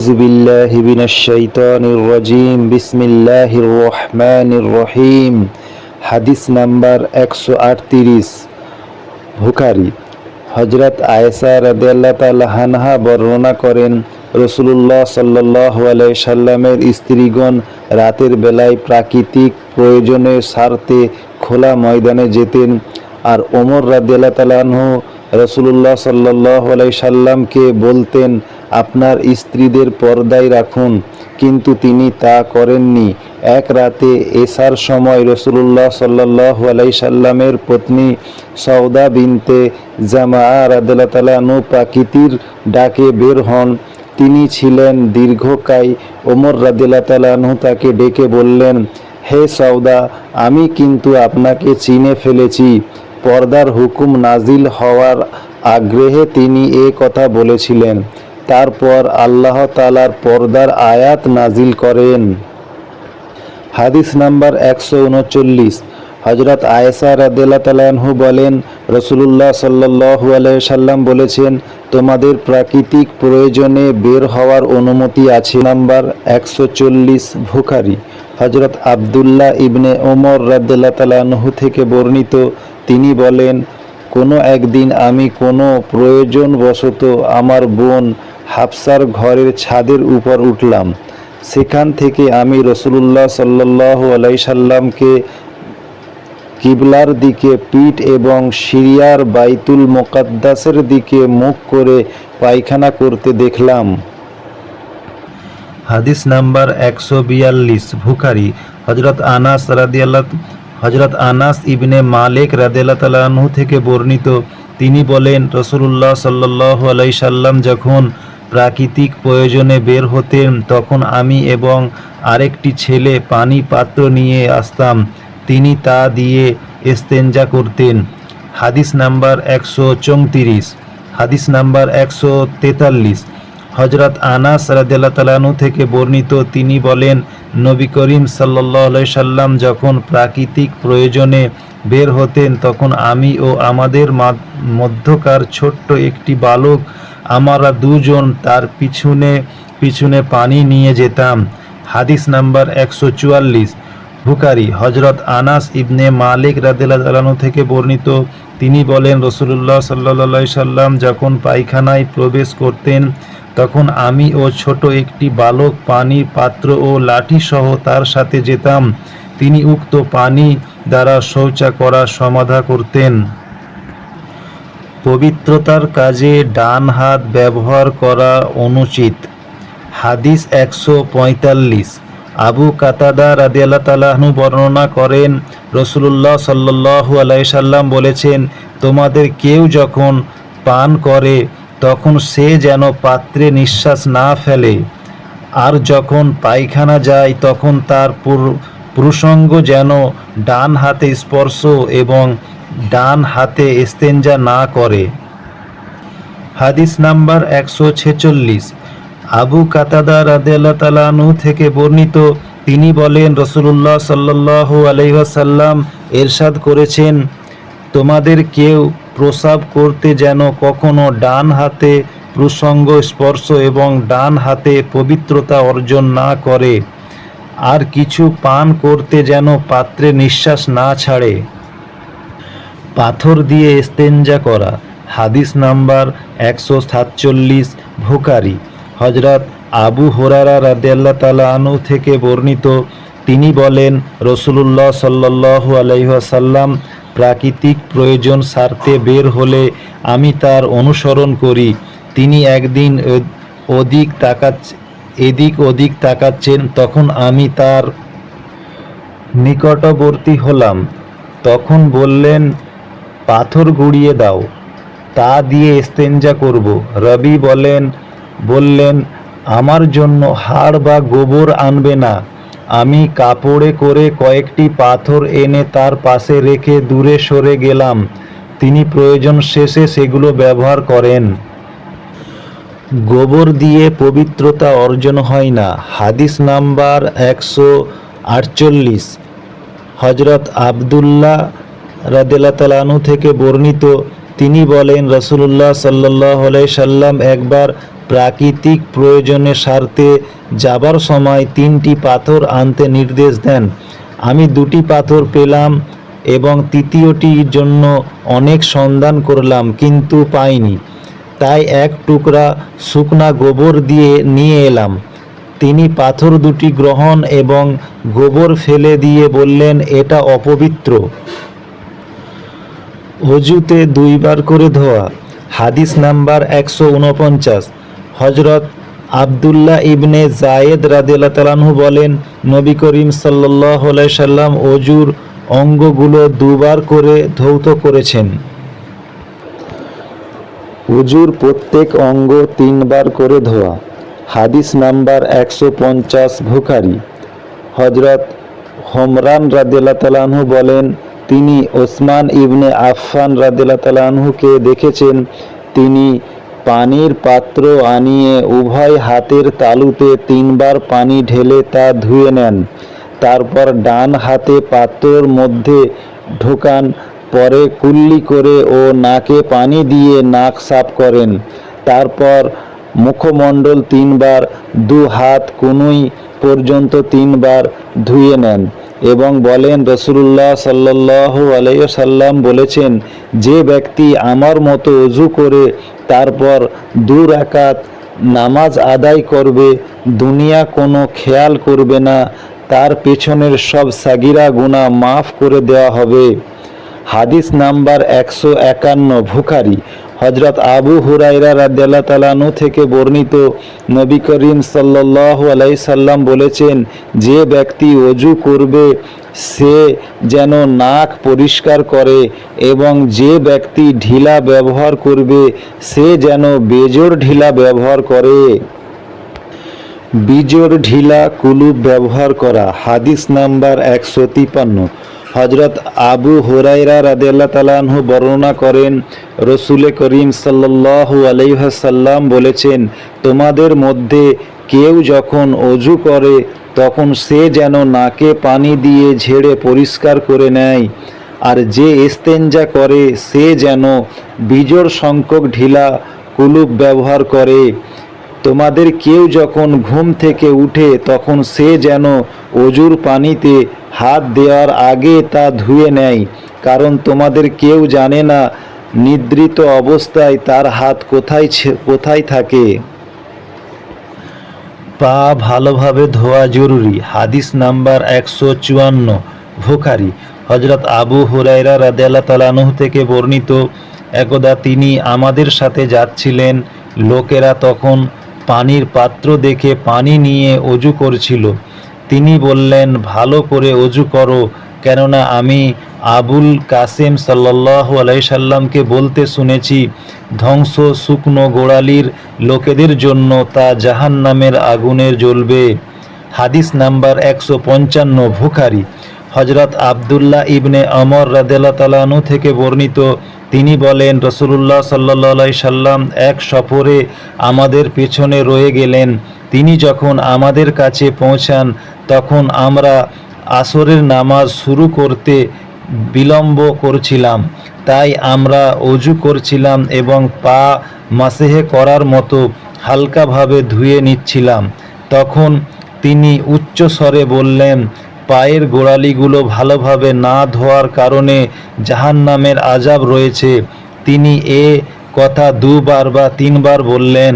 أعوذ بالله من الشيطان الرجيم بسم الله الرحمن الرحيم হাদিস নাম্বার 138 বুখারী হযরত আয়েশা রাদিয়াল্লাহু তাআলা আনহা বর্ণনা করেন রাসূলুল্লাহ সাল্লাল্লাহু আলাইহি সাল্লামের স্ত্রীগণ রাতের বেলায় প্রাকৃতিক প্রয়োজনের স্বার্থে খোলা ময়দানে যেতেন আর ওমর রাদিয়াল্লাহু তাআলা আনহু রাসূলুল্লাহ সাল্লাল্লাহু আলাইহি সাল্লামকে বলতেন আপনার স্ত্রীদের পর্দায় রাখুন, কিন্তু তিনি তা করেননি। এক রাতে এশার সময় রাসূলুল্লাহ সাল্লাল্লাহু আলাইহি সাল্লামের পত্নী সওদা বিনতে জামাআ রাদিয়াল্লাহু তাআলা আনহু প্রাকৃতির ডাকে বের হন। তিনি ছিলেন দীর্ঘকায়। ওমর রাদিয়াল্লাহু তাআলা আনহু তাকে ডেকে বললেন, হে সওদা, আমি কিন্তু আপনাকে চিনে ফেলেছি। পর্দার হুকুম নাজিল হওয়ার আগ্রহে তিনি এ কথা বলেছিলেন। তারপর আল্লাহ তাআলার পর্দার আয়াত নাজিল করেন। হাদিস নাম্বার 139 হযরত আয়েশা রাদিয়াল্লাহু তাআলা আনহা বলেন রাসূলুল্লাহ সাল্লাল্লাহু আলাইহি সাল্লাম বলেছেন, তোমাদের প্রাকৃতিক প্রয়োজনে বের হওয়ার অনুমতি আছে। নাম্বার 140 বুখারী হযরত আব্দুল্লাহ ইবনে ওমর রাদিয়াল্লাহু তাআলা আনহু থেকে বর্ণিত, তিনি বলেন, কোনো একদিন আমি কোনো প্রয়োজনবশত আমার বোন হাফসার ঘরের ছাদের উপর উঠলাম। সেখান থেকে আমি রাসূলুল্লাহ সাল্লাল্লাহু আলাইহি সাল্লামকে কিবলার দিকে পিঠ এবং সিরিয়ার বাইতুল মুকাদ্দাসের দিকে মুখ করে পায়খানা করতে দেখলাম। হাদিস নাম্বার 142 বুখারী হযরত আনাস ইবনে মালিক রাদিয়াল্লাহু তাআলা আনহু থেকে বর্ণিত, তিনি বলেন রাসূলুল্লাহ সাল্লাল্লাহু আলাইহি সাল্লাম যখন প্রাকৃতিক প্রয়োজনে বের হতেন তখন আমি এবং আরেকটি ছেলে পানি পাত্র নিয়ে আসতাম। তিনি তা দিয়ে ইস্তেঞ্জা করতেন। হাদিস নাম্বার 134 হাদিস নাম্বার 143 হযরত আনাস রাদিয়াল্লাহু তাআলা আনহু থেকে বর্ণিত, তিনি বলেন নবী করিম সাল্লাল্লাহু আলাইহি সাল্লাম যখন প্রাকৃতিক প্রয়োজনে বের হতেন তখন আমি ও আমাদের মধ্যকার ছোট্ট একটি বালক আমরা দুজন তার পিছনে পিছনে পানি নিয়ে যেতাম। হাদিস নাম্বার 144 বুখারী হযরত আনাস ইবনে মালিক রাদিয়াল্লাহু তাআলা আনহু থেকে বর্ণিত, তিনি বলেন রাসূলুল্লাহ সাল্লাল্লাহু আলাইহি সাল্লাম যখন পায়খানায় প্রবেশ করতেন তখন আমি ও ছোট একটি বালক পানির পাত্র ও লাঠি সহ তার সাথে যেতাম। তিনি উক্ত পানি দ্বারা শৌচ করার সমাধা করতেন। পবিত্রতার কাজে ডান হাত ব্যবহার করা অনুচিত। হাদিস 145 আবু কাতাদা রাদিয়াল্লাহু তাআলা আনহু বর্ণনা করেন রাসূলুল্লাহ সাল্লাল্লাহু আলাইহি সাল্লাম বলেছেন, তোমাদের কেউ যখন পান করে তখন সে যেন পাত্রে নিঃশ্বাস না ফেলে, আর যখন পায়খানা যায় তখন তার প্রসঙ্গ যেন ডান হাতে স্পর্শ এবং ডান হাতে ইস্তেঞ্জা না করে। হাদিস নাম্বার 146 আবু কাতাদা রাদিয়াল্লাহু তাআলা আনহু থেকে বর্ণিত, তিনি বলেন রাসূলুল্লাহ সাল্লাল্লাহু আলাইহি ওয়াসাল্লাম ইরশাদ করেছেন, তোমাদের কেউ প্রস্রাব করতে যেন কখনো ডান হাতে প্রসঙ্গ স্পর্শ এবং ডান হাতে পবিত্রতা অর্জন না করে, আর কিছু পান করতে যেন পাত্রে নিঃশ্বাস না ছাড়ে। পাথর দিয়ে ইস্তেঞ্জা করা। হাদিস নাম্বার 147 বুখারী হযরত আবু হুরায়রা রাদিয়াল্লাহু তাআলা আনহু থেকে বর্ণিত, তিনি বলেন রাসূলুল্লাহ সাল্লাল্লাহু আলাইহি ওয়াসাল্লাম প্রাকৃতিক প্রয়োজন স্বার্থে বের হলে আমি তার অনুসরণ করি। তিনি একদিন এদিক ওদিক তাকাচ্ছেন, তখন আমি তার নিকটবর্তী হলাম। তখন বললেন, পাথর গুঁড়িয়ে দাও, তা দিয়ে ইস্তেঞ্জা করব। রাবী বললেন, আমার জন্য হাড় বা গোবর আনবে না। আমি কাপড়ে করে কয়েকটি পাথর এনে তার পাশে রেখে দূরে সরে গেলাম। তিনি প্রয়োজন শেষে সেগুলো ব্যবহার করেন। গোবর দিয়ে পবিত্রতা অর্জন হয় না। হাদিস নাম্বার 148 হযরত আব্দুল্লাহ রাদিয়াল্লাহু তাআলা আনহু থেকে বর্ণিত, তিনি বলেন রাসূলুল্লাহ সাল্লাল্লাহু আলাইহি সাল্লাম একবার প্রাকৃতিক প্রয়োজনের স্বার্থে যাবার সময় 3টি পাথর আনতে নির্দেশ দেন। আমি 2টি পাথর পেলাম এবং তৃতীয়টির জন্য অনেক সন্ধান করলাম কিন্তু পাইনি। তাই এক টুকরা শুকনা গোবর দিয়ে নিয়ে এলাম। তিনি পাথর 2টি গ্রহণ এবং গোবর ফেলে দিয়ে বললেন, এটা অপবিত্র। অজুতে 2 বার করে ধোয়া। হাদিস নাম্বার 149। হযরত আব্দুল্লাহ ইবনে যায়েদ রাদিয়াল্লাহু তাআলা আনহু বলেন, নবী করিম সাল্লাল্লাহু আলাইহি সাল্লাম অজুর অঙ্গগুলো 2 বার করে ধৌত করেছেন। অজুর প্রত্যেক অঙ্গ 3 বার করে ধোয়া। হাদিস নাম্বার 150 বুখারী। হযরত হুমরান রাদিয়াল্লাহু তাআলা আনহু বলেন, তিনি ওসমান ইবনে আফফান রাদিয়াল্লাহু তাআলা আনহুকে দেখেছেন, তিনি পানির পাত্র আনিয়ে উভয় হাতের তালুতে 3 বার পানি ঢেলে তা ধুয়ে নেন। তারপর ডান হাতে পাত্রর মধ্যে ঢোকান, পরে কুল্লি করে ও নাকে পানি দিয়ে নাক সাফ করেন। তারপর মুখমণ্ডল 3 বার, 2 হাত কনুই পর্যন্ত 3 বার ধুয়ে নেন এবং বলেন, রাসূলুল্লাহ সাল্লাল্লাহু আলাইহি ওয়াসাল্লাম বলেছেন, যে ব্যক্তি আমার মতো ওযু করে তারপর 2 রাকাত নামাজ আদায় করবে, দুনিয়া কোনো খেয়াল করবে না, তার পেছনের সব সাগিরা গুনাহ মাফ করে দেওয়া হবে। হাদিস নাম্বার 151 বুখারী। হযরত আবু হুরায়রা রাদিয়াল্লাহু তাআলা আনহু থেকে বর্ণিত, নবী করিম সাল্লাল্লাহু আলাইহি সাল্লাম বলেছেন, যে ব্যক্তি ওযু করবে সে যেন নাক পরিষ্কার করে এবং যে ব্যক্তি ঢিলা ব্যবহার করবে সে যেন বেজোড় ঢিলা ব্যবহার করে। বিজোড় ঢিলা কুলুপ ব্যবহার করা। হাদিস নাম্বার 153। হযরত আবু হুরায়রা রাদিয়াল্লাহু তাআলা আনহু বর্ণনা করেন, রাসূল করিম সাল্লাল্লাহু আলাইহি ওয়াসাল্লাম বলেছেন, তোমাদের মধ্যে কেউ যখন ওযু করে তখন সে যেন নাকে পানি দিয়ে ঝেড়ে পরিষ্কার করে নেয়, আর যে ইস্তেঞ্জা করে সে যেন বিজোড় সংখ্যক ঢিলা কুলুপ ব্যবহার করে। তোমাদের কেউ যখন ঘুম থেকে উঠে তখন সে যেন অজুর পানিতে হাত দেওয়ার আগে তা ধুয়ে নেয়, কারণ তোমাদের কেউ জানে না নিদ্রিত অবস্থায় তার হাত কোথায় থাকে। পা ভালোভাবে ধোয়া জরুরি। হাদিস নাম্বার 154 বুখারী। হযরত আবু হুরায়রা রাদিয়াল্লাহু তাআলা আনহু থেকে বর্ণিত, একদা তিনি আমাদের সাথে যাচ্ছিলেন, লোকেরা তখন পানির পাত্র দেখে পানি নিয়ে অজু করছিল। তিনি বললেন, ভালো করে অজু করো, কেননা আমি আবুল কাসেম সাল্লাল্লাহু আলাইহি সাল্লামকে বলতে শুনেছি, ধ্বংস শুকনো গোড়ালির লোকেদের জন্য তা জাহান্নামের আগুনে জ্বলবে। হাদিস নাম্বার 155 বুখারী। হযরত আব্দুল্লাহ ইবনে ওমর রাদিয়াল্লাহু তাআলা আনহু থেকে বর্ণিত, তিনি বলেন, রাসূলুল্লাহ সাল্লাল্লাহু আলাইহি সাল্লাম এক সফরে আমাদের পেছনে রয়ে গেলেন। তিনি যখন আমাদের কাছে পৌঁছান তখন আমরা আসরের নামাজ শুরু করতে বিলম্ব করছিলাম, তাই আমরা অজু করছিলাম এবং পা মাসেহে করার মতো হালকাভাবে ধুয়ে নিচ্ছিলাম। তখন তিনি উচ্চ স্বরে বললেন, পায়ের গোড়ালিগুলো ভালোভাবে না ধোয়ার কারণে জাহান্নামের আযাব রয়েছে। তিনি এ কথা 2 বার বা 3 বার বললেন।